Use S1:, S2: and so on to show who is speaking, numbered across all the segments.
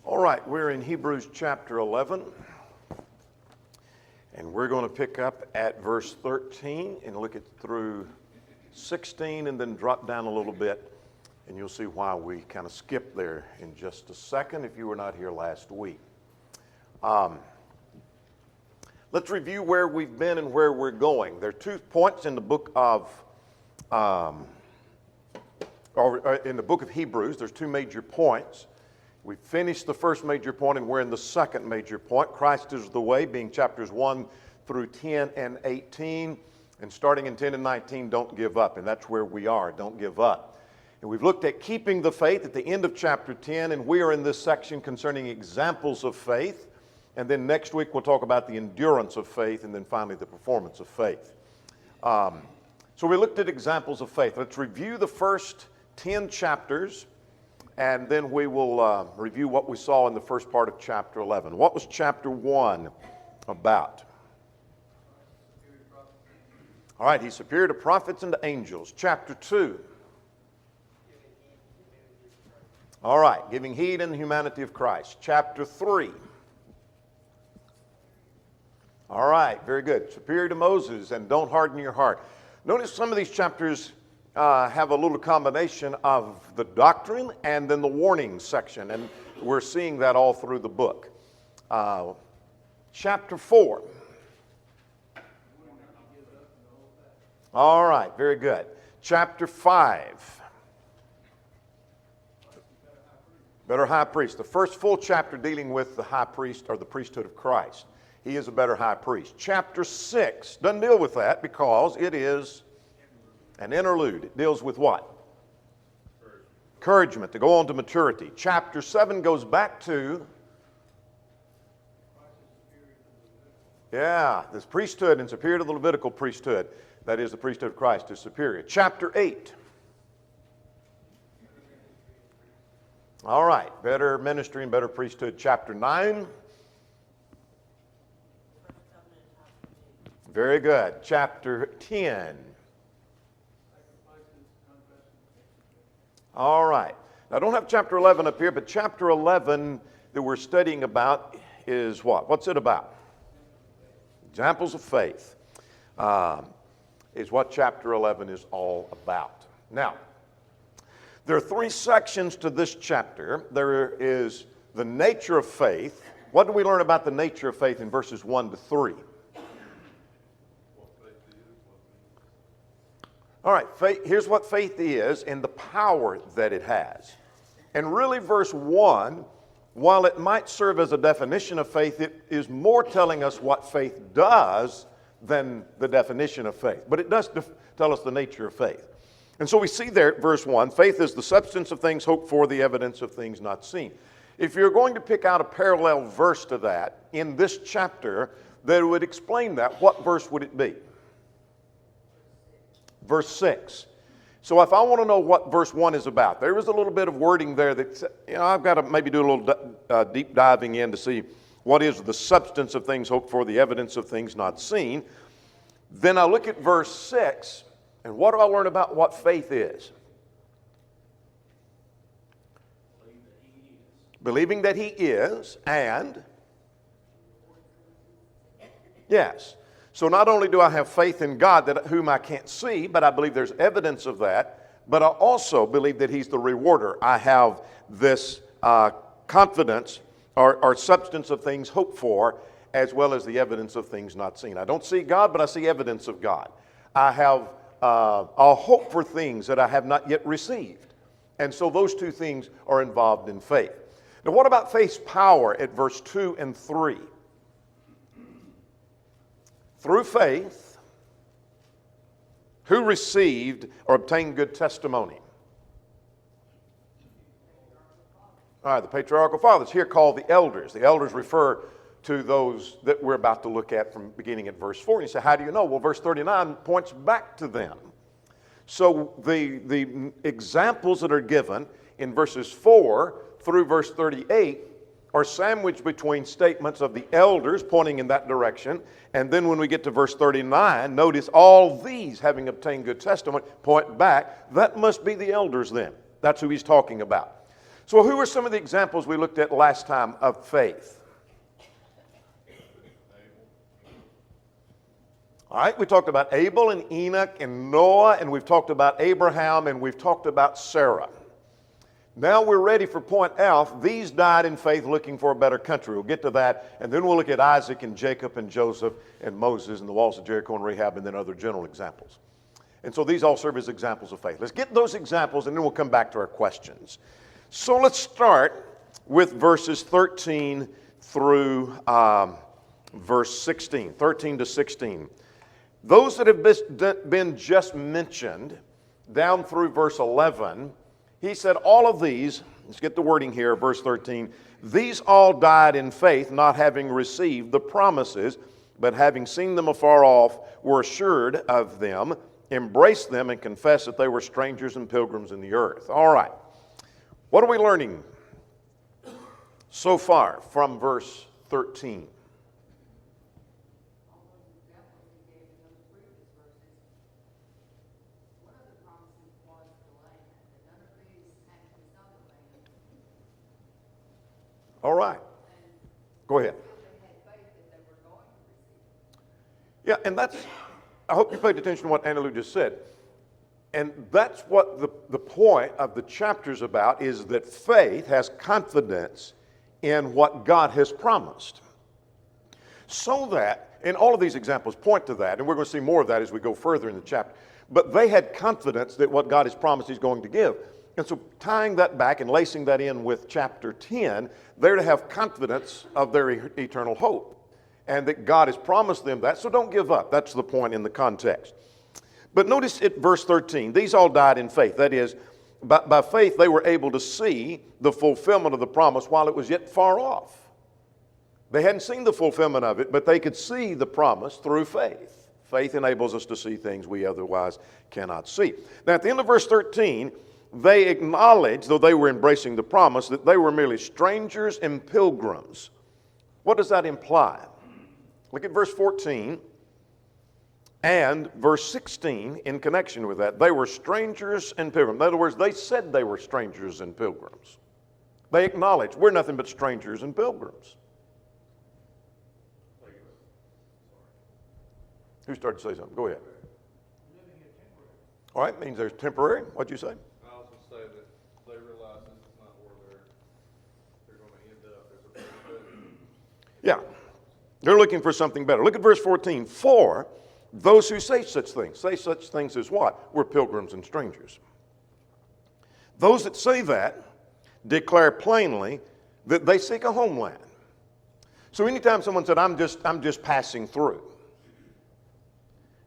S1: All right, we're in Hebrews chapter 11, and we're going to pick up at verse 13 and look at through 16 and then drop down a little bit, and you'll see why we kind of skipped there in just a second if you were not here last week. Let's review where we've been and where we're going. There are 2 points in the book of Hebrews. There's 2 major points. We finished the first major point and we're in the second major point. Christ is the way, being chapters 1 through 10 and 18. And starting in 10 and 19, don't give up. And that's where we are, don't give up. And we've looked at keeping the faith at the end of chapter 10, and we are in this section concerning examples of faith. And then next week we'll talk about the endurance of faith, and then finally the performance of faith. So we looked at examples of faith. Let's review the first 10 chapters. And then we will review what we saw in the first part of chapter 11. What was chapter 1 about? All right, he's superior to prophets and to angels. Chapter 2. All right, giving heed in the humanity of Christ. Chapter 3. All right, very good. Superior to Moses and don't harden your heart. Notice some of these chapters have a little combination of the doctrine and then the warning section, and we're seeing that all through the book. Chapter 4. All right, very good. Chapter 5. Better high priest. The first full chapter dealing with the high priest or the priesthood of Christ. He is a better high priest. Chapter 6 doesn't deal with that because it is an interlude. It deals with what? Encouragement to go on to maturity. Chapter 7 goes back to this priesthood and superior to the Levitical priesthood. That is, the priesthood of Christ is superior. Chapter 8. All right, better ministry and better priesthood. Chapter 9. Very good. Chapter 10. All right. Now, I don't have chapter 11 up here, but chapter 11 that we're studying about is what? What's it about? Examples of faith is what chapter 11 is all about. Now, there are 3 sections to this chapter. There is the nature of faith. What do we learn about the nature of faith in verses 1 to 3? All right, here's what faith is and the power that it has. And really, verse 1, while it might serve as a definition of faith, it is more telling us what faith does than the definition of faith. But it does tell us the nature of faith. And so we see there at verse 1, faith is the substance of things hoped for, the evidence of things not seen. If you're going to pick out a parallel verse to that in this chapter that would explain that, what verse would it be? Verse 6. So if I want to know what verse 1 is about, there is a little bit of wording there that, I've got to maybe do a little deep diving in to see what is the substance of things hoped for, the evidence of things not seen. Then I look at verse 6, and what do I learn about what faith is? Believing that He is, and yes. So not only do I have faith in God, whom I can't see, but I believe there's evidence of that, but I also believe that He's the rewarder. I have this confidence or substance of things hoped for, as well as the evidence of things not seen. I don't see God, but I see evidence of God. I have a hope for things that I have not yet received. And so those 2 things are involved in faith. Now what about faith's power at verse 2 and 3? Through faith, who received or obtained good testimony? All right, the patriarchal fathers, here called the elders. The elders refer to those that we're about to look at from beginning at verse 4. And you say, how do you know? Well, verse 39 points back to them. So the examples that are given in verses 4 through verse 38 are sandwiched between statements of the elders pointing in that direction, and then when we get to verse 39, notice all these having obtained good testimony point back. That must be the elders then. That's who he's talking about. So who are some of the examples we looked at last time of faith? All right, we talked about Abel and Enoch and Noah, and we've talked about Abraham, and we've talked about Sarah. Now we're ready for point F. These died in faith looking for a better country. We'll get to that, and then we'll look at Isaac and Jacob and Joseph and Moses and the walls of Jericho and Rahab, and then other general examples. And so these all serve as examples of faith. Let's get those examples, and then we'll come back to our questions. So let's start with verses 13 through verse 16, 13 to 16. Those that have been just mentioned down through verse 11, he said, all of these, let's get the wording here, verse 13, these all died in faith, not having received the promises, but having seen them afar off, were assured of them, embraced them, and confessed that they were strangers and pilgrims in the earth. All right. What are we learning so far from verse 13? All right. Go ahead. Yeah, and that's, I hope you paid attention to what Anna Lou just said. And that's what the point of the chapter is about, is that faith has confidence in what God has promised. So that, and all of these examples point to that, and we're going to see more of that as we go further in the chapter. But they had confidence that what God has promised He's going to give. And so tying that back and lacing that in with chapter 10, they're to have confidence of their eternal hope. And that God has promised them that, so don't give up. That's the point in the context. But notice at verse 13, these all died in faith. That is, by faith they were able to see the fulfillment of the promise while it was yet far off. They hadn't seen the fulfillment of it, but they could see the promise through faith. Faith enables us to see things we otherwise cannot see. Now at the end of verse 13, they acknowledged, though they were embracing the promise, that they were merely strangers and pilgrims. What does that imply? Look at verse 14 and verse 16 in connection with that. They were strangers and pilgrims. In other words, they said they were strangers and pilgrims. They acknowledged, we're nothing but strangers and pilgrims. Who started to say something? Go ahead. All right, means there's temporary. What'd you say?
S2: I was going to say that they realize this is not where they're going to end up. There's a better.
S1: Yeah, they're looking for something better. Look at verse 14. For those who say such things as what? We're pilgrims and strangers. Those that say that declare plainly that they seek a homeland. So anytime someone said, I'm just passing through.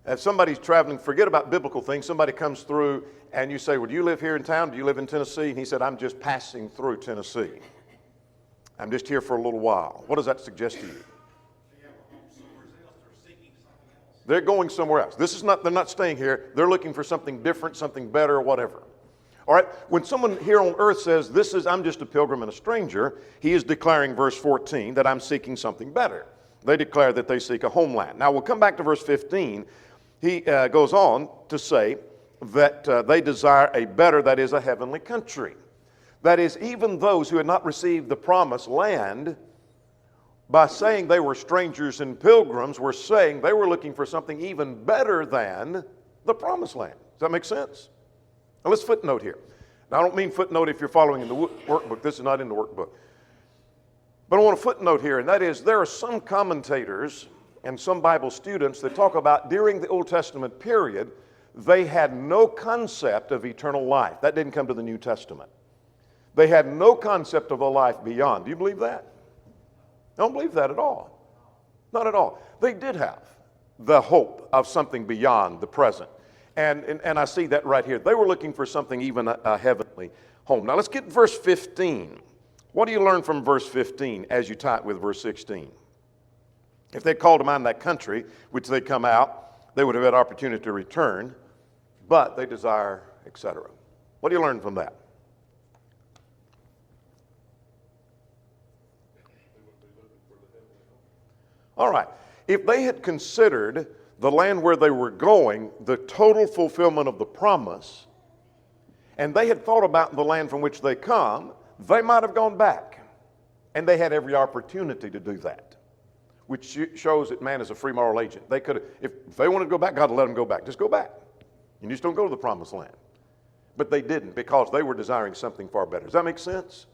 S1: If somebody's traveling, forget about biblical things. Somebody comes through and you say, well, do you live here in town? Do you live in Tennessee? And he said, I'm just passing through Tennessee. I'm just here for a little while. What does that suggest to you? They're going somewhere else. They're not staying here. They're looking for something different, something better, or whatever. All right, when someone here on earth says, I'm just a pilgrim and a stranger, he is declaring, verse 14, that I'm seeking something better. They declare that they seek a homeland. Now, we'll come back to verse 15. He goes on to say that they desire a better, that is, a heavenly country. That is, even those who had not received the promised land, by saying they were strangers and pilgrims, were saying they were looking for something even better than the promised land. Does that make sense? Now let's footnote here. Now I don't mean footnote if you're following in the workbook. This is not in the workbook. But I want to footnote here, and that is there are some commentators and some Bible students that talk about during the Old Testament period, they had no concept of eternal life. That didn't come to the New Testament. They had no concept of a life beyond. Do you believe that? I don't believe that at all. Not at all. They did have the hope of something beyond the present. And I see that right here. They were looking for something even a heavenly home. Now let's get verse 15. What do you learn from verse 15 as you tie it with verse 16? If they called to mind that country, which they come out, they would have had opportunity to return, but they desire, etc. What do you learn from that? All right. If they had considered the land where they were going the total fulfillment of the promise, and they had thought about the land from which they come, They might have gone back, and they had every opportunity to do that, which shows that man is a free moral agent. They could have, if they wanted to go back, God would let them go back. Just go back. You just don't go to the promised land. But they didn't, because they were desiring something far better. Does that make sense?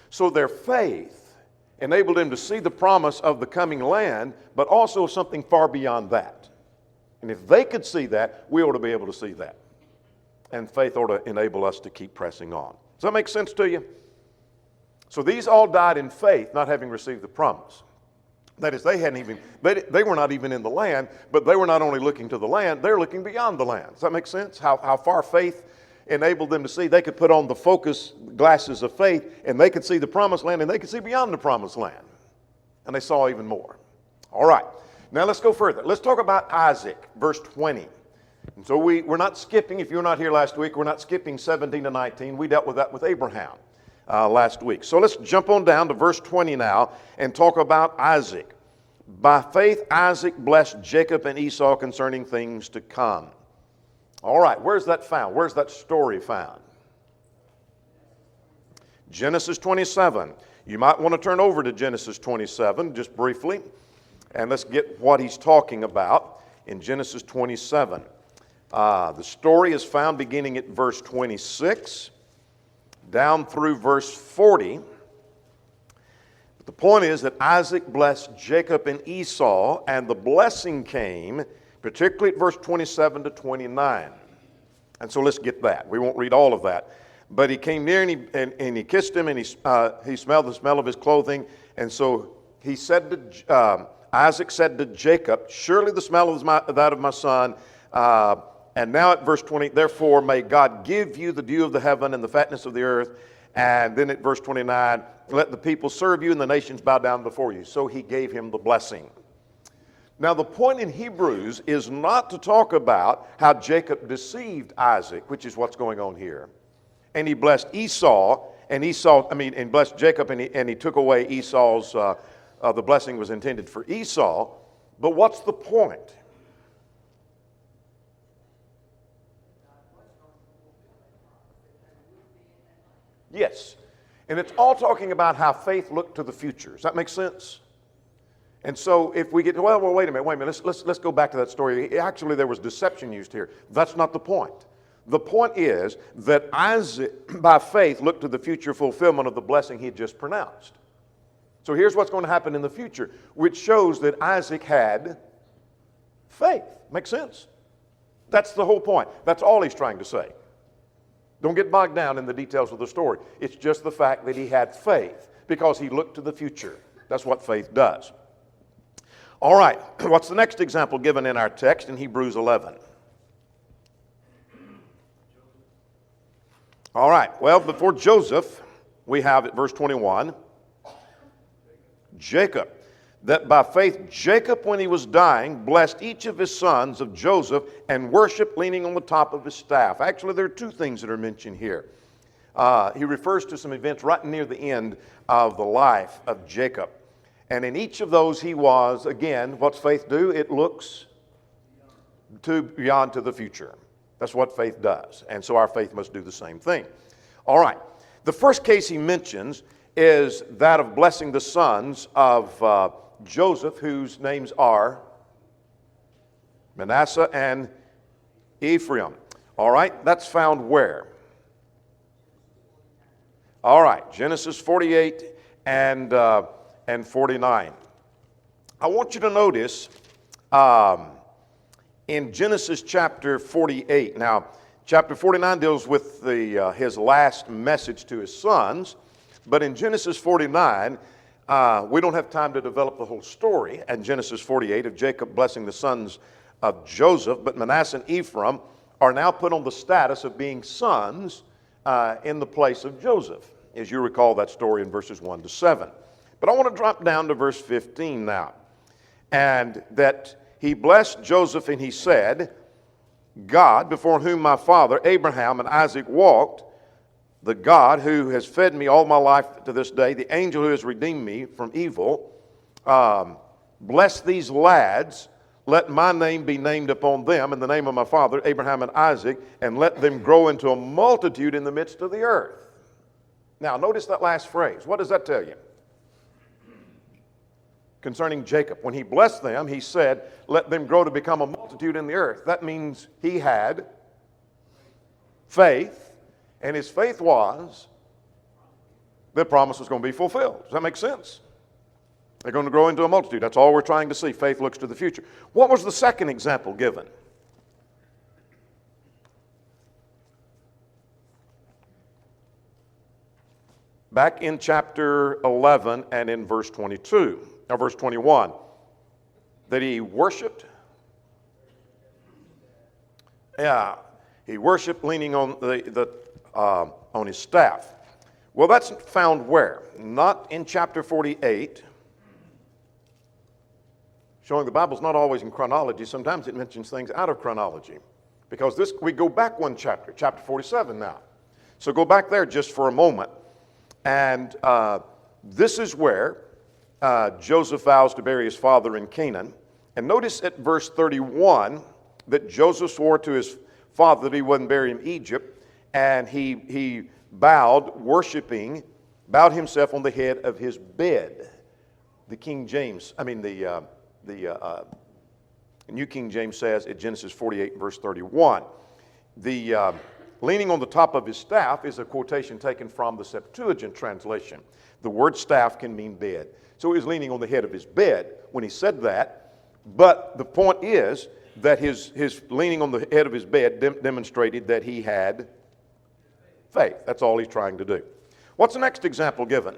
S1: So their faith enabled them to see the promise of the coming land, but also something far beyond that. And if they could see that, we ought to be able to see that. And faith ought to enable us to keep pressing on. Does that make sense to you? So these all died in faith, not having received the promise. That is, they were not even in the land, but they were not only looking to the land, they were looking beyond the land. Does that make sense? How far faith enabled them to see. They could put on the focus glasses of faith, and they could see the promised land, and they could see beyond the promised land. And they saw even more. All right. Now let's go further. Let's talk about Isaac, verse 20. And so we're not skipping, if you were not here last week, we're not skipping 17 to 19. We dealt with that with Abraham last week. So let's jump on down to verse 20 now and talk about Isaac. By faith, Isaac blessed Jacob and Esau concerning things to come. All right, where's that found? Where's that story found? Genesis 27. You might want to turn over to Genesis 27 just briefly, and let's get what he's talking about in Genesis 27. The story is found beginning at verse 26 down through verse 40. But the point is that Isaac blessed Jacob and Esau, and the blessing came particularly at verse 27 to 29. And so let's get that. We won't read all of that. But he came near and he kissed him, and he smelled the smell of his clothing. And so he said to Isaac said to Jacob, surely the smell of that of my son. And now at verse 20, therefore may God give you the dew of the heaven and the fatness of the earth. And then at verse 29, let the people serve you and the nations bow down before you. So he gave him the blessing. Now, the point in Hebrews is not to talk about how Jacob deceived Isaac, which is what's going on here. And he blessed Esau, and blessed Jacob, and he took away Esau's, the blessing was intended for Esau. But what's the point? Yes. And it's all talking about how faith looked to the future. Does that make sense? And so if we get, well, wait a minute, let's go back to that story. Actually, there was deception used here. That's not the point. The point is that Isaac, by faith, looked to the future fulfillment of the blessing he had just pronounced. So here's what's going to happen in the future, which shows that Isaac had faith. Make sense? That's the whole point. That's all he's trying to say. Don't get bogged down in the details of the story. It's just the fact that he had faith because he looked to the future. That's what faith does. All right, what's the next example given in our text in Hebrews 11? All right, well, before Joseph, we have at verse 21, Jacob. That by faith Jacob, when he was dying, blessed each of his sons of Joseph and worshiped leaning on the top of his staff. Actually, there are two things that are mentioned here. He refers to some events right near the end of the life of Jacob. And in each of those he was, again, what's faith do? It looks beyond to the future. That's what faith does. And so our faith must do the same thing. All right. The first case he mentions is that of blessing the sons of Joseph, whose names are Manasseh and Ephraim. All right. That's found where? All right. Genesis 48 and 49. I want you to notice in Genesis chapter 48. Now, chapter 49 deals with his last message to his sons, but in Genesis 49, we don't have time to develop the whole story. And Genesis 48 of Jacob blessing the sons of Joseph, but Manasseh and Ephraim are now put on the status of being sons in the place of Joseph, as you recall that story in verses 1 to 7. But I want to drop down to verse 15 now. And that he blessed Joseph, and he said, God, before whom my father Abraham and Isaac walked, the God who has fed me all my life to this day, the angel who has redeemed me from evil, bless these lads, let my name be named upon them in the name of my father Abraham and Isaac, and let them grow into a multitude in the midst of the earth. Now, notice that last phrase. What does that tell you? Concerning Jacob, when he blessed them, he said, let them grow to become a multitude in the earth. That means he had faith, and his faith was the promise was going to be fulfilled. Does that make sense? They're going to grow into a multitude. That's all we're trying to see. Faith looks to the future. What was the second example given? Back in chapter 11 and in verse 22, or verse 21, that he worshiped. Yeah, he worshiped leaning on on his staff. Well, that's found where? Not in chapter 48. Showing the Bible's not always in chronology. Sometimes it mentions things out of chronology. Because we go back one chapter, chapter 47 now. So go back there just for a moment. And this is where Joseph vows to bury his father in Canaan. And notice at verse 31 that Joseph swore to his father that he wouldn't bury him in Egypt. And he bowed himself on the head of his bed. The King James, the New King James says at Genesis 48 verse 31. The leaning on the top of his staff is a quotation taken from the Septuagint translation. The word staff can mean bed. So he was leaning on the head of his bed when he said that. But the point is that his leaning on the head of his bed demonstrated that he had faith. That's all he's trying to do. What's the next example given?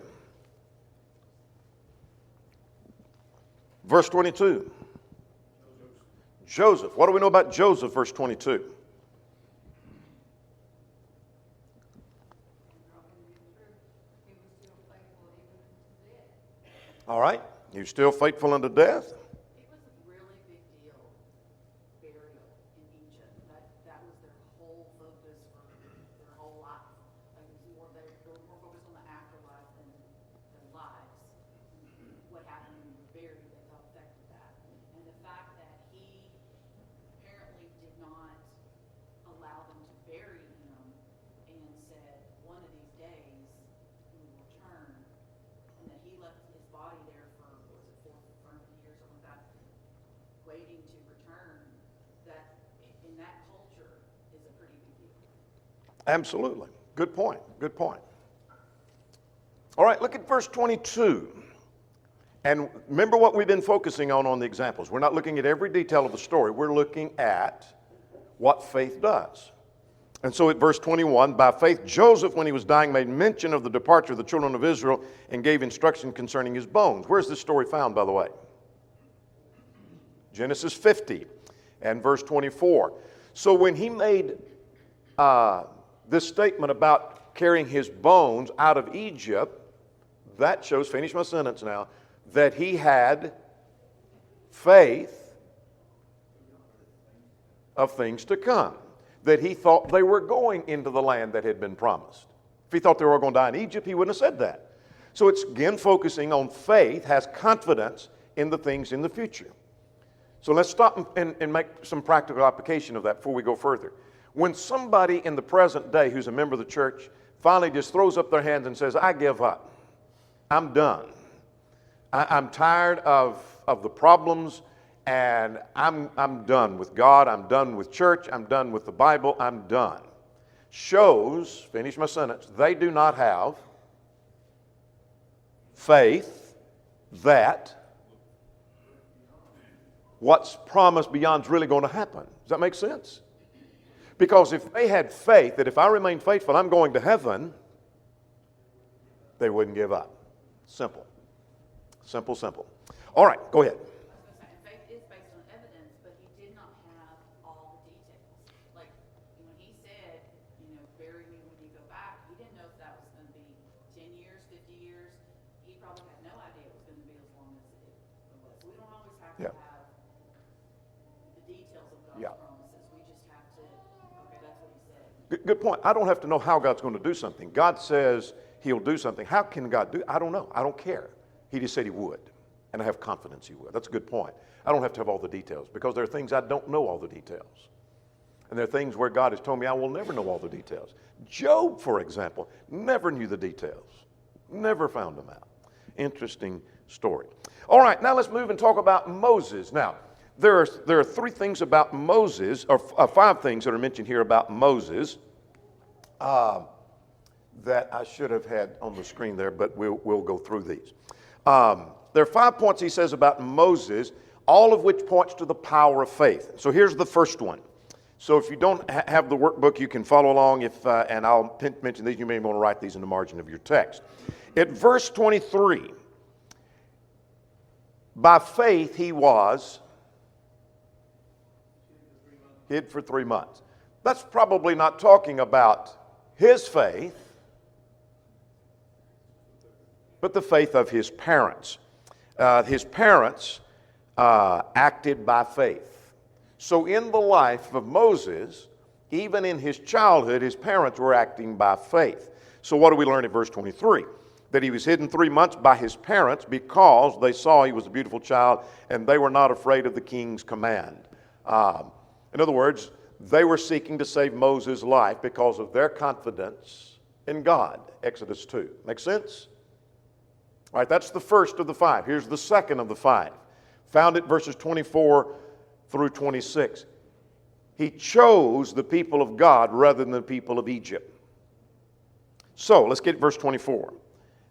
S1: Verse 22. Joseph. What do we know about Joseph, verse 22? All right. You still faithful unto death?
S3: It was a really big deal, burial in Egypt. That was their whole focus for their whole life. Like it was they were more focused on the afterlife than their lives. What happened when you were buried, they thought affected that. And the fact that he apparently did not allow them to bury him and said, one of these days we will return, and that he left his body there for, what was it, 400 years, something like that, waiting to return, that in that culture is a pretty big deal.
S1: Absolutely. Good point. Good point. All right, look at verse 22. And remember what we've been focusing on the examples. We're not looking at every detail of the story. We're looking at what faith does. And so at verse 21, by faith Joseph, when he was dying, made mention of the departure of the children of Israel and gave instruction concerning his bones. Where's this story found, by the way? Genesis 50 and verse 24. So when he made this statement about carrying his bones out of Egypt, that shows, finish my sentence now, that he had faith of things to come. That he thought they were going into the land that had been promised. If he thought they were going to die in Egypt, he wouldn't have said that. So it's again focusing on faith, has confidence in the things in the future. So let's stop and make some practical application of that before we go further. When somebody in the present day who's a member of the church finally just throws up their hands and says, I give up. I'm done. I'm tired of the problems. And I'm done with God, I'm done with church, I'm done with the Bible, I'm done. Shows, finish my sentence, they do not have faith that what's promised beyond is really going to happen. Does that make sense? Because if they had faith that if I remain faithful, I'm going to heaven, they wouldn't give up. Simple. Simple, simple. All right, go ahead. Good point. I don't have to know how God's going to do something. God says he'll do something. How can God do it? I don't know. I don't care. He just said he would. And I have confidence he would. That's a good point. I don't have to have all the details because there are things I don't know all the details. And there are things where God has told me I will never know all the details. Job, for example, never knew the details, never found them out. Interesting story. All right, now let's move and talk about Moses. Now, there are three things about Moses, or five things that are mentioned here about Moses that I should have had on the screen there, but we'll go through these. There are 5 points he says about Moses, all of which points to the power of faith. So here's the first one. So if you don't have the workbook, you can follow along, and I'll mention these. You may want to write these in the margin of your text. At verse 23, by faith he was hid for 3 months. That's probably not talking about his faith, but the faith of his parents. His parents acted by faith. So in the life of Moses, even in his childhood, his parents were acting by faith. So what do we learn in verse 23? That he was hidden 3 months by his parents because they saw he was a beautiful child and they were not afraid of the king's command. In other words, they were seeking to save Moses' life because of their confidence in God. Exodus 2. Make sense? All right, that's the first of the 5. Here's the second of the 5. Found it verses 24 through 26. He chose the people of God rather than the people of Egypt. So, let's get verse 24.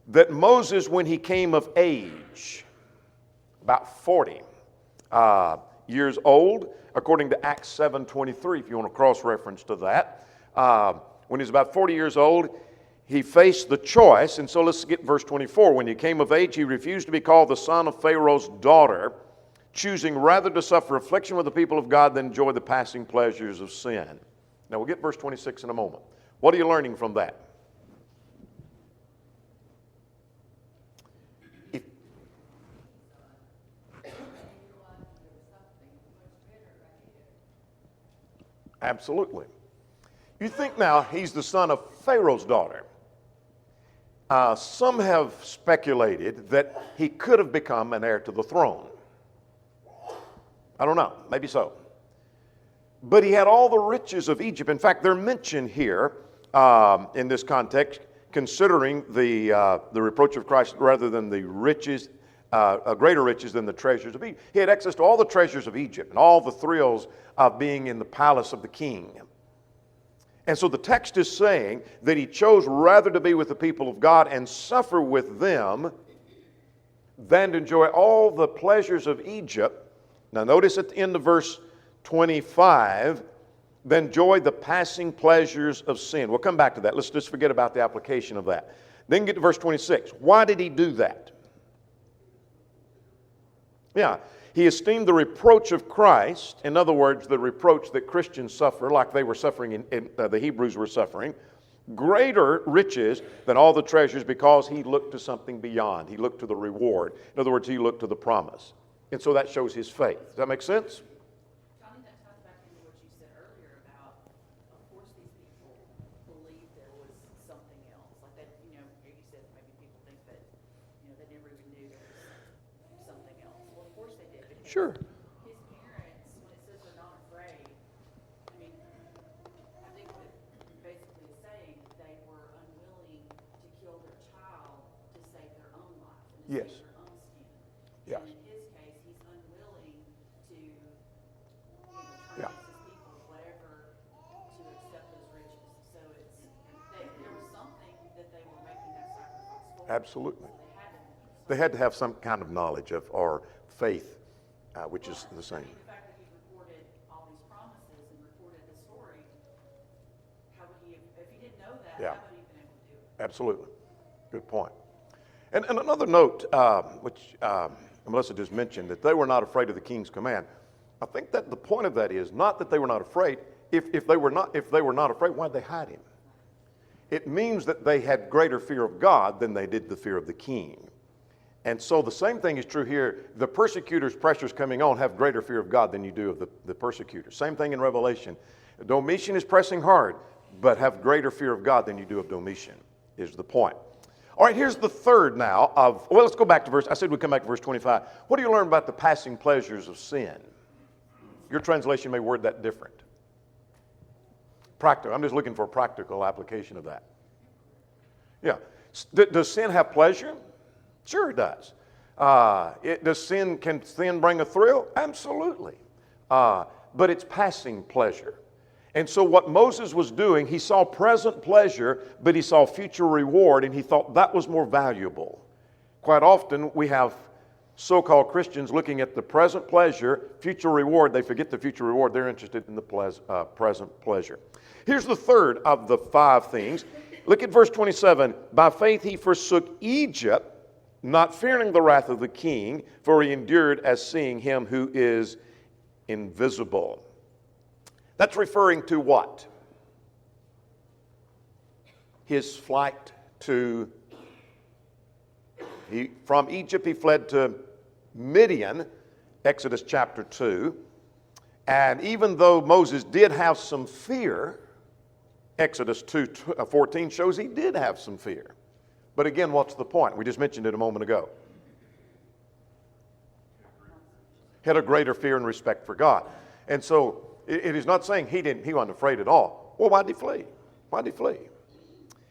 S1: That Moses, when he came of age, about 40 years old, according to Acts 7:23, if you want to cross-reference to that, when he was about 40 years old, he faced the choice, and so let's get verse 24. When he came of age, he refused to be called the son of Pharaoh's daughter, choosing rather to suffer affliction with the people of God than enjoy the passing pleasures of sin. Now we'll get verse 26 in a moment. What are you learning from that? Absolutely. You think now he's the son of Pharaoh's daughter. Some have speculated that he could have become an heir to the throne. I don't know, maybe so. But he had all the riches of Egypt. In fact, they're mentioned here in this context, considering the reproach of Christ rather than the riches, greater riches than the treasures of Egypt. He had access to all the treasures of Egypt and all the thrills of being in the palace of the king. And so the text is saying that he chose rather to be with the people of God and suffer with them than to enjoy all the pleasures of Egypt. Now notice at the end of verse 25, then enjoy the passing pleasures of sin. We'll come back to that. Let's just forget about the application of that. Then get to verse 26. Why did he do that? Yeah, he esteemed the reproach of Christ, in other words, the reproach that Christians suffer, like they were suffering, the Hebrews were suffering, greater riches than all the treasures because he looked to something beyond. He looked to the reward. In other words, he looked to the promise. And so that shows his faith. Does that make sense?
S3: Johnny, that ties back into what you said earlier about, of course, these people believed there was something else. Like that, you said maybe people think that, they never even knew there was something else. Well, of course they did. Because
S1: Sure.
S3: his parents, when it says they're not afraid, I think that basically is saying that they were unwilling to kill their child to save their own life and to
S1: Yes.
S3: save their own skin.
S1: Yeah.
S3: And in his case, he's unwilling to
S1: Yeah.
S3: train his people, whatever, to accept those riches. So there was something that they were making that sacrifice for.
S1: Absolutely.
S3: So
S1: They had to have some kind of knowledge of or faith, which is the same.
S3: the fact that he recorded all these promises and recorded the story, how would he have, if he didn't know that,
S1: Yeah.
S3: how would he have been able to do it?
S1: Absolutely. Good point. And another note, which Melissa just mentioned, that they were not afraid of the king's command. I think that the point of that is not that they were not afraid. If they were not afraid, why did they hide him? It means that they had greater fear of God than they did the fear of the king. And so the same thing is true here. The persecutors' pressures coming on have greater fear of God than you do of the persecutors. Same thing in Revelation. Domitian is pressing hard, but have greater fear of God than you do of Domitian, is the point. All right, here's the third now let's go back to I said we'd come back to verse 25. What do you learn about the passing pleasures of sin? Your translation may word that different. Practical. I'm just looking for a practical application of that. Yeah. Does sin have pleasure? Sure it does. Can sin bring a thrill? Absolutely. But it's passing pleasure. And so what Moses was doing, he saw present pleasure, but he saw future reward, and he thought that was more valuable. Quite often we have so-called Christians looking at the present pleasure, future reward. They forget the future reward. They're interested in the present pleasure. Here's the third of the 5 things. Look at verse 27. By faith he forsook Egypt, not fearing the wrath of the king, for he endured as seeing him who is invisible. That's referring to what? His flight from Egypt he fled to Midian, Exodus chapter 2. And even though Moses did have some fear, Exodus 2:14 shows he did have some fear. But again, what's the point? We just mentioned it a moment ago. Had a greater fear and respect for God. And so it is not saying he wasn't afraid at all. Well, why did he flee? Why did he flee?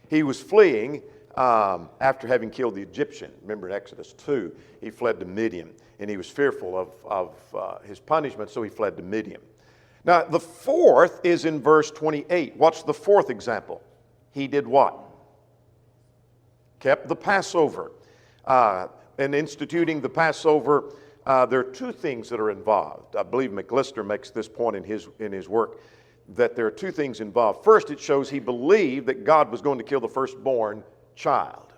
S1: He was fleeing after having killed the Egyptian. Remember in Exodus 2, he fled to Midian, and he was fearful of his punishment, so he fled to Midian. Now, the fourth is in verse 28. What's the fourth example? He did what? Kept the Passover. In instituting the Passover, there are 2 things that are involved. I believe McLister makes this point in his work, that there are 2 things involved. First, it shows he believed that God was going to kill the firstborn child.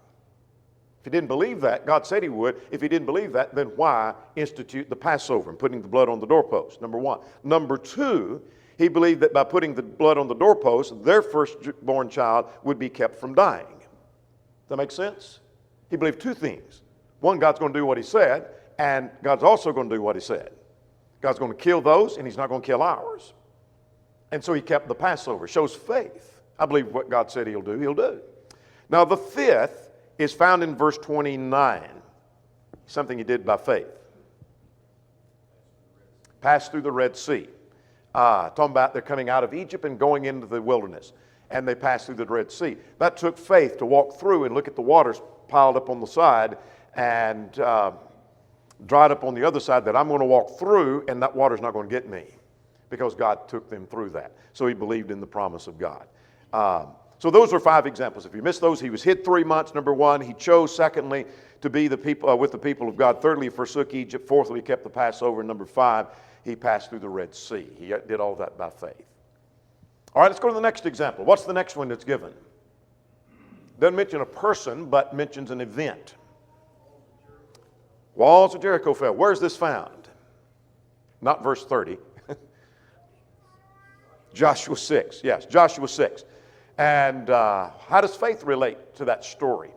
S1: If he didn't believe that, God said he would. If he didn't believe that, then why institute the Passover and putting the blood on the doorpost? Number 1. Number 2, he believed that by putting the blood on the doorpost, their firstborn child would be kept from dying. Does that make sense? He believed 2 things. 1, God's going to do what he said, and God's also going to do what he said. God's going to kill those, and he's not going to kill ours. And so he kept the Passover. Shows faith. I believe what God said he'll do, he'll do. Now, the 5th is found in verse 29. Something he did by faith. Passed through the Red Sea. Talking about they're coming out of Egypt and going into the wilderness. And they passed through the Red Sea. That took faith to walk through and look at the waters piled up on the side and dried up on the other side, that I'm going to walk through and that water's not going to get me, because God took them through that. So he believed in the promise of God. So those are 5 examples. If you miss those, he was hid 3 months, number 1. He chose, secondly, to be the people with the people of God. Thirdly, he forsook Egypt. Fourthly, he kept the Passover. Number 5, he passed through the Red Sea. He did all that by faith. All right, let's go to the next example. What's the next one that's given? Doesn't mention a person, but mentions an event. Walls of Jericho fell. Where's this found? Not verse 30. Joshua 6. Yes, Joshua 6. And how does faith relate to that story?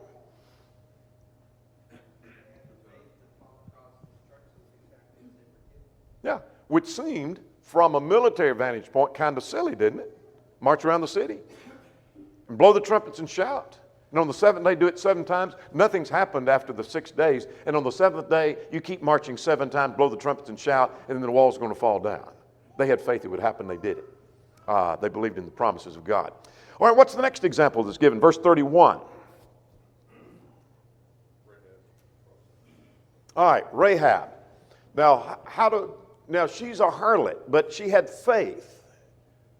S1: Yeah, which seemed, from a military vantage point, kind of silly, didn't it? March around the city and blow the trumpets and shout. And on the 7th day, do it 7 times. Nothing's happened after the 6 days. And on the 7th day, you keep marching 7 times, blow the trumpets and shout, and then the wall's going to fall down. They had faith it would happen. They did it. They believed in the promises of God. All right, what's the next example that's given? Verse 31. All right, Rahab. Now, now she's a harlot, but she had faith.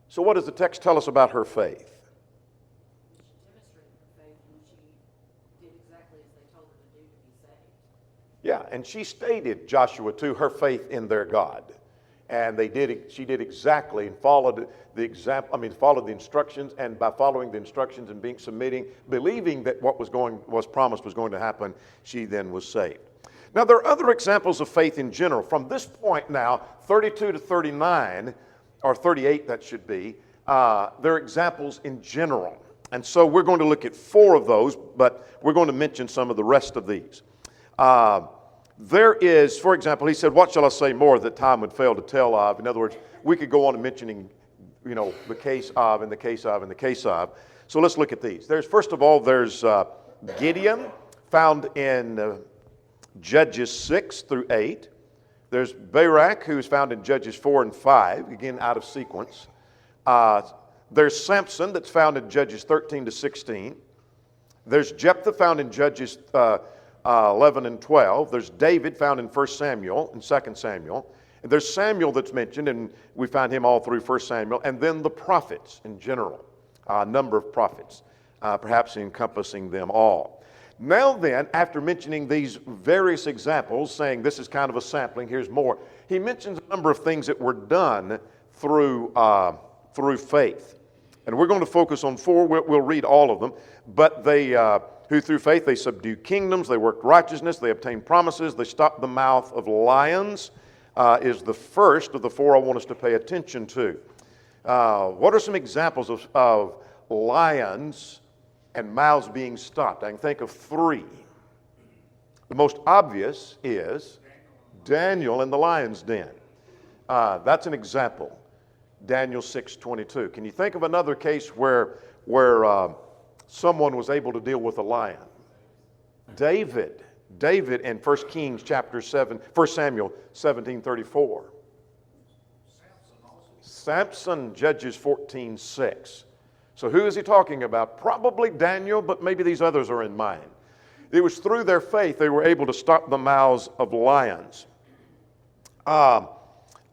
S1: So what does the text tell us about her faith?
S3: She demonstrated her faith when she did exactly as they told her to do to be saved.
S1: Yeah, and she stated, Joshua 2, her faith in their God. And she did exactly and followed the instructions, and by following the instructions and submitting, believing that what was promised was going to happen, she then was saved. Now, there are other examples of faith in general. From this point now, 32 to 39, or 38 that should be, there are examples in general. And so we're going to look at 4 of those, but we're going to mention some of the rest of these. There is, for example, he said, what shall I say more that time would fail to tell of? In other words, we could go on to mentioning, the case of, and the case of, and the case of. So let's look at these. First of all, there's Gideon, found in Judges 6 through 8. There's Barak, who is found in Judges 4 and 5, again out of sequence. There's Samson that's found in Judges 13 to 16. There's Jephthah found in Judges 11 and 12. There's David found in 1 Samuel and 2 Samuel. And there's Samuel that's mentioned, and we find him all through 1 Samuel. And then the prophets in general, a number of prophets, perhaps encompassing them all. Now then, after mentioning these various examples, saying this is kind of a sampling, here's more, he mentions a number of things that were done through faith. And we're going to focus on four. We'll read all of them. But they, who through faith, they subdued kingdoms, they worked righteousness, they obtained promises, they stopped the mouth of lions, is the first of the four I want us to pay attention to. What are some examples of lions and mouths being stopped? I can think of three. The most obvious is Daniel in the lion's den. That's an example. Daniel 6:22. Can you think of another case where someone was able to deal with a lion? David in 1 Kings chapter 7, 1 Samuel 17:34. Samson, Judges 14:6. So who is he talking about? Probably Daniel, but maybe these others are in mind. It was through their faith they were able to stop the mouths of lions.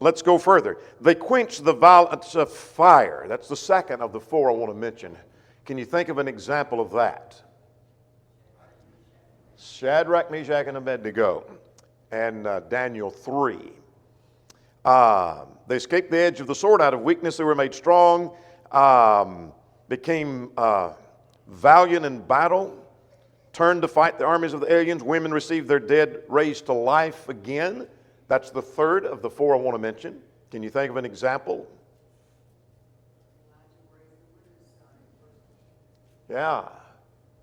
S1: Let's go further. They quenched the violence of fire. That's the second of the four I want to mention. Can you think of an example of that? Shadrach, Meshach, and Abednego, and Daniel 3. They escaped the edge of the sword. Out of weakness they were made strong, became valiant in battle, turned to fight the armies of the aliens. Women received their dead raised to life again. That's the third of the four I want to mention. Can you think of an example? Yeah.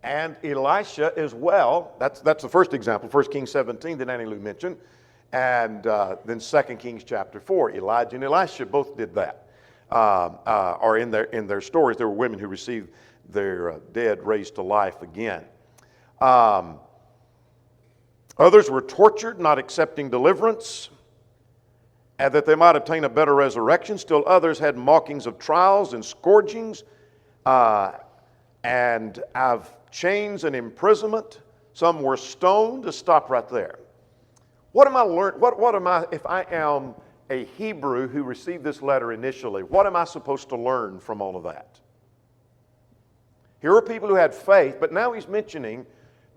S1: And Elisha as well. That's the first example. 1 Kings 17 that Annie Lou mentioned. And then 2 Kings chapter 4. Elijah and Elisha both did that. Or in their stories, there were women who received their dead raised to life again. Others were tortured, not accepting deliverance, and that they might obtain a better resurrection. Still others had mockings of trials and scourgings, and of chains and imprisonment. Some were stoned. To stop right there. What am I if I am a Hebrew who received this letter initially, what am I supposed to learn from all of that? Here are people who had faith, but now he's mentioning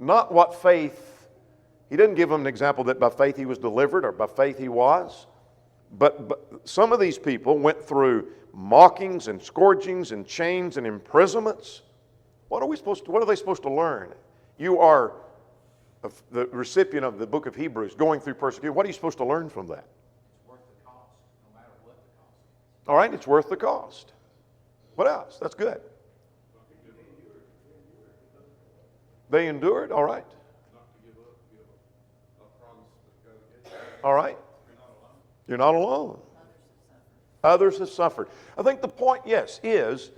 S1: not what faith. He didn't give them an example that by faith he was delivered or by faith he was. But some of these people went through mockings and scourgings and chains and imprisonments. What are they supposed to learn? You are the recipient of the book of Hebrews going through persecution. What are you supposed to learn from that?
S4: It's worth the cost, no matter what the cost.
S1: All right, it's worth the cost. What else? That's good. They endured, all right. All right. You're not alone. Others have suffered. I think the point, yes, is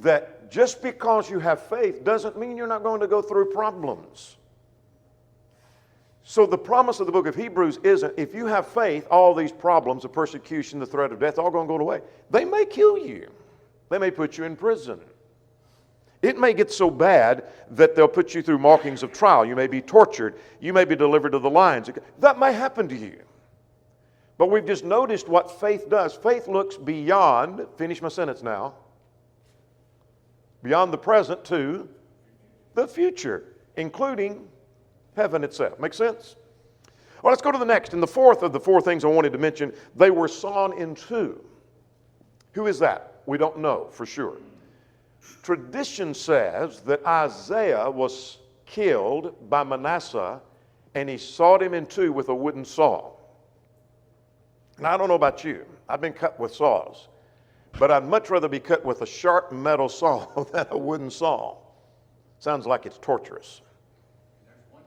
S1: that just because you have faith doesn't mean you're not going to go through problems. So the promise of the book of Hebrews isn't, if you have faith, all these problems, the persecution, the threat of death, all going to go away. They may kill you. They may put you in prison. It may get so bad that they'll put you through mockings of trial. You may be tortured. You may be delivered to the lions. That may happen to you. But we've just noticed what faith does. Faith looks beyond, finish my sentence now, beyond the present to the future, including heaven itself. Make sense? Well, let's go to the next. And the fourth of the four things I wanted to mention, they were sawn in two. Who is that? We don't know for sure. Tradition says that Isaiah was killed by Manasseh and he sawed him in two with a wooden saw. Now, I don't know about you. I've been cut with saws. But I'd much rather be cut with a sharp metal saw than a wooden saw. Sounds like it's torturous.
S4: And there's one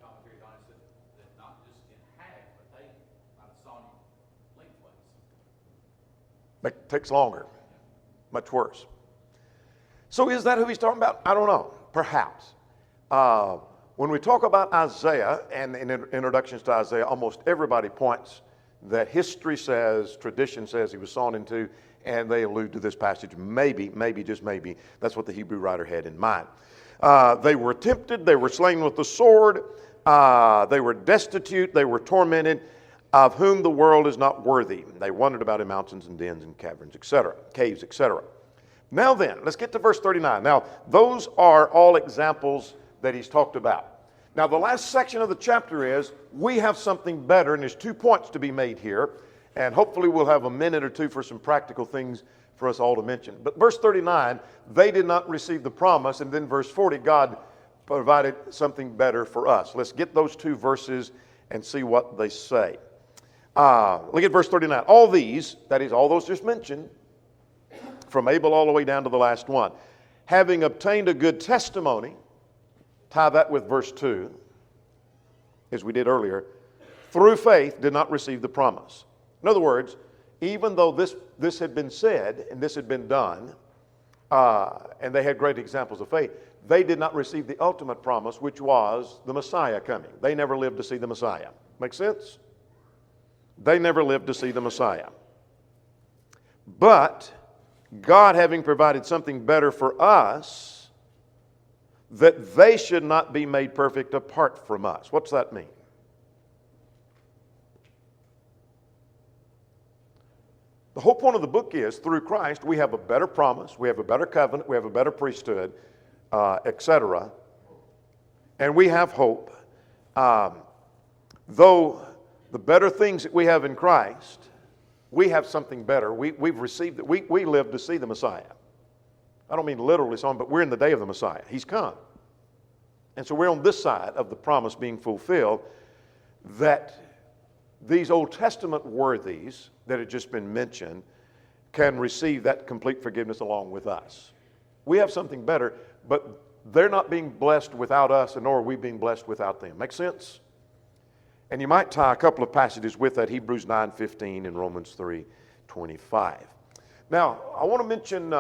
S4: commentary on it that not just in half, but they might have sawn you lengthways.
S1: It takes longer. Much worse. So is that who he's talking about? I don't know. Perhaps. When we talk about Isaiah and in introductions to Isaiah, almost everybody points that history says, tradition says he was sawn in two and they allude to this passage. Maybe, just maybe, that's what the Hebrew writer had in mind. They were tempted, they were slain with the sword, they were destitute, they were tormented, of whom the world is not worthy. They wandered about in mountains and dens and caverns, etc., caves, etc. Now then, let's get to verse 39. Now, those are all examples that he's talked about. Now, the last section of the chapter is, we have something better, and there's 2 points to be made here, and hopefully we'll have a minute or two for some practical things for us all to mention. But verse 39, they did not receive the promise, and then verse 40, God provided something better for us. Let's get those 2 verses and see what they say. Look at verse 39. All these, that is, all those just mentioned, from Abel all the way down to the last one, having obtained a good testimony, tie that with verse 2, as we did earlier, through faith did not receive the promise. In other words, even though this had been said and this had been done, and they had great examples of faith, they did not receive the ultimate promise, which was the Messiah coming. They never lived to see the Messiah. Make sense? They never lived to see the Messiah. But God, having provided something better for us, that they should not be made perfect apart from us. What's that mean? The whole point of the book is, through Christ, we have a better promise, we have a better covenant, we have a better priesthood, etc. And we have hope. Though the better things that we have in Christ, we have something better. We've received it. We live to see the Messiah. I don't mean literally so, but we're in the day of the Messiah. He's come. And so we're on this side of the promise being fulfilled, that these Old Testament worthies that had just been mentioned can receive that complete forgiveness along with us. We have something better, but they're not being blessed without us, and nor are we being blessed without them. Make sense? And you might tie a couple of passages with that, Hebrews 9:15 and Romans 3:25. Now, I want to mention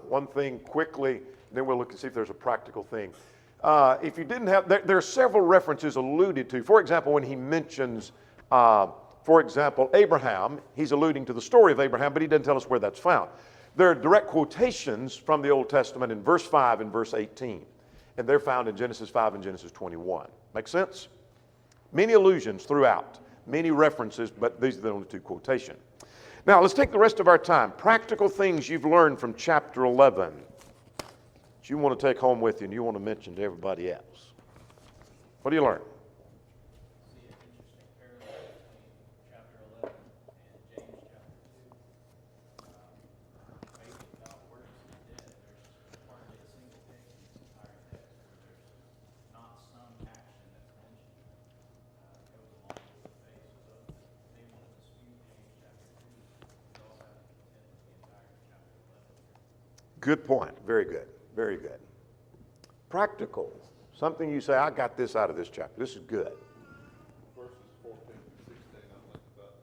S1: one thing quickly, then we'll look and see if there's a practical thing. If you didn't have, there are several references alluded to. For example, when he mentions, for example, Abraham, he's alluding to the story of Abraham, but he doesn't tell us where that's found. There are direct quotations from the Old Testament in verse 5 and verse 18, and they're found in Genesis 5 and Genesis 21. Make sense? Many allusions throughout, many references, but these are the only 2 quotations. Now, let's take the rest of our time. Practical things you've learned from chapter 11 that you want to take home with you and you want to mention to everybody else. What do you learn?
S4: See an interesting parallel between chapter 11 and James chapter 2. Faith without works is dead. There's hardly a single text in this entire text where there's not some action that's mentioned. Goes along with the faith. So they want to dispute James chapter 2. They also have to contend with the entire chapter 11.
S1: Good point. Very good. Very good. Practical. Something you say, I got this out of this chapter. This is good.
S2: Verses 14 to 16, I think about,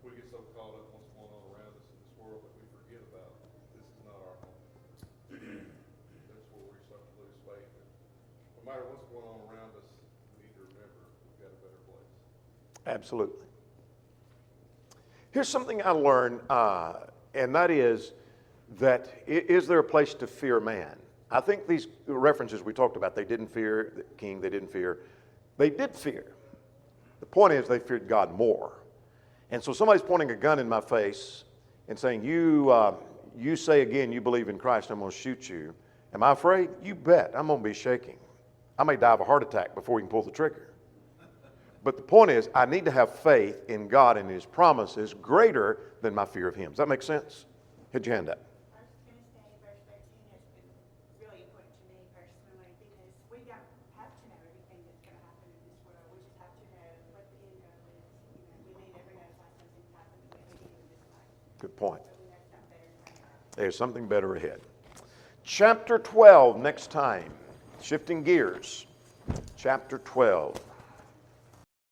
S2: we get so caught up in what's going on around us in this world that we forget about this is not our home. That's where we start to lose faith. No matter what's going on around us, we need to remember we've got a better place.
S1: Absolutely. Here's something I learned, and that is that is there a place to fear man? I think these references we talked about, they didn't fear the king, they didn't fear. They did fear. The point is they feared God more. And so somebody's pointing a gun in my face and saying, you say again you believe in Christ, I'm going to shoot you. Am I afraid? You bet. I'm going to be shaking. I may die of a heart attack before he can pull the trigger. But the point is, I need to have faith in God and His promises greater than my fear of Him. Does that make sense? Hit your hand up.
S5: I was going to say verse 13 has been really important to me personally because we don't have to know everything that's going to happen in this world. We just have to know what the end goal is. We may never know why something's happened the way we do in this life.
S1: Good point.
S5: But we know something better.
S1: There's something better ahead. Chapter 12 next time. Shifting gears. Chapter 12.